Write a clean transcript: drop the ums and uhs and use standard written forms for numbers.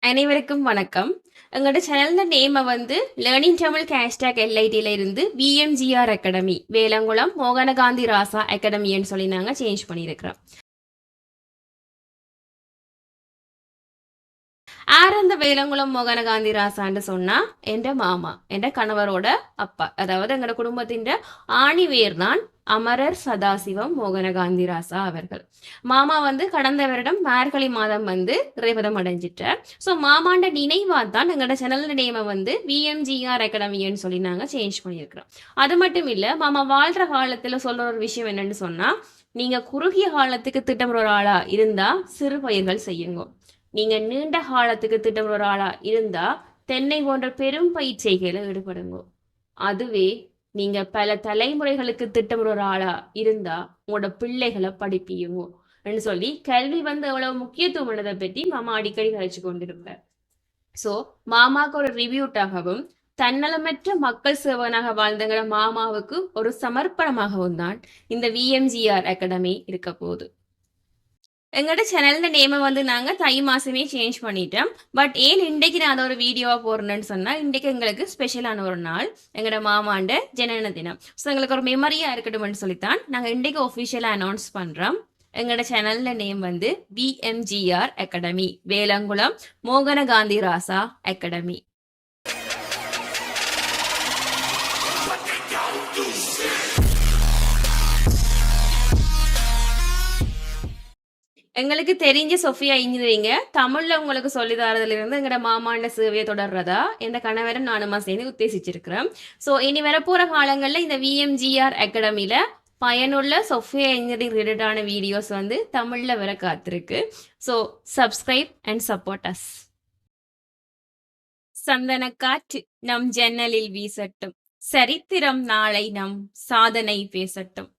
அனைவருக்கும் வணக்கம். எங்களோட சேனல்ல நேம வந்து லேர்னிங் தமிழ் கேஷ்டாக் எல்ஐடில இருந்து விஎம்ஜிஆர் அகாடமி வேலங்குளம் மோகனகாந்தி ராசா அகாடமின்னு சொல்லி நாங்க சேஞ்ச் பண்ணியிருக்கிறோம். ஆர் அந்த வேலங்குளம் மோகனகாந்தி ராசான்னு சொன்னா என்ற மாமா, என்ற கணவரோட அப்பா. அதாவது எங்களோட குடும்பத்தின் ஆணிவேர் தான் அமரர் சதாசிவம் மோகனகாந்தி ராசா அவர்கள். மாமா வந்து கடந்த வருடம் மார்கழி மாதம் வந்து இறைவதம் அடைஞ்சிட்டார். ஸோ மாமாண்ட நினைவா தான் எங்களோட சேனல் நேமை வந்து விஎம்ஜிஆர் அகாடமின்னு சொல்லி நாங்கள் சேஞ்ச் பண்ணியிருக்கிறோம். அது மட்டும் இல்லை, மாமா வாழ்ற காலத்தில் சொல்ற ஒரு விஷயம் என்னன்னு சொன்னா, நீங்க குறுகிய காலத்துக்கு திட்டமிடுற ஒரு ஆளா இருந்தா சிறு பயிர்கள் செய்யுங்க. நீங்க நீண்ட காலத்துக்கு திட்டமிடுற ஒரு ஆளா இருந்தா தென்னை போன்ற பெரும் பயிற்சிகளை ஈடுபடுங்க. அதுவே நீங்க பல தலைமுறைகளுக்கு திட்டமிடுற ஒரு ஆளா இருந்தா உங்களோட பிள்ளைகளை படிப்பீங்க சொல்லி கல்வி வந்து எவ்வளவு முக்கியத்துவம் பற்றி மாமா அடிக்கடி கழிச்சு கொண்டிருப்பார். சோ மாமாவுக்கு ஒரு ரிவ்யூட்டாகவும் தன்னலமற்ற மக்கள் சேவனாக வாழ்ந்தங்கிற மாமாவுக்கு ஒரு சமர்ப்பணமாகவும் தான் இந்த விஎம்ஜிஆர் அகாடமி இருக்க போகுது. எங்களோட சேனல்ல நேமை வந்து நாங்க தை மாசமே சேஞ்ச் பண்ணிட்டோம். பட் ஏன் இன்றைக்கு நான் அதை ஒரு வீடியோவா போடுறேன்னு சொன்னா, இன்றைக்கு எங்களுக்கு ஸ்பெஷலான ஒரு நாள், எங்களோட மாமாண்ட ஜனன தினம். ஸோ எங்களுக்கு ஒரு மெமரியா இருக்கட்டும்னு சொல்லித்தான் நாங்க இன்றைக்கு ஒஃபிஷியலா அனௌன்ஸ் பண்றோம். எங்களோட சேனல்ல நேம் வந்து விஎம்ஜிஆர் அகாடமி, வேலங்குளம் மோகனகாந்தி ராசா அகாடமி. எங்களுக்கு தெரிஞ்ச சொஃபியா இன்ஜினியரிங்க தமிழ்ல உங்களுக்கு சொல்லி தரதுல இருந்து எங்கட மாமாண்ட சேவையை தொடர்றதா எந்த கணவரும் நானுமா சேர்ந்து உத்தேசிச்சிருக்கிறோம். ஸோ இனி வரப்போற காலங்களில் இந்த விஎம்ஜிஆர் அகாடமியில பயனுள்ள சொஃபியா இன்ஜினியரிங் ரிலேட்டடான வீடியோஸ் வந்து தமிழ்ல வர காத்திருக்கு. So subscribe and support us. சந்தன காற்று நம் ஜன்னலில் வீசட்டும், சரித்திரம் நாளை நம் சாதனை பேசட்டும்.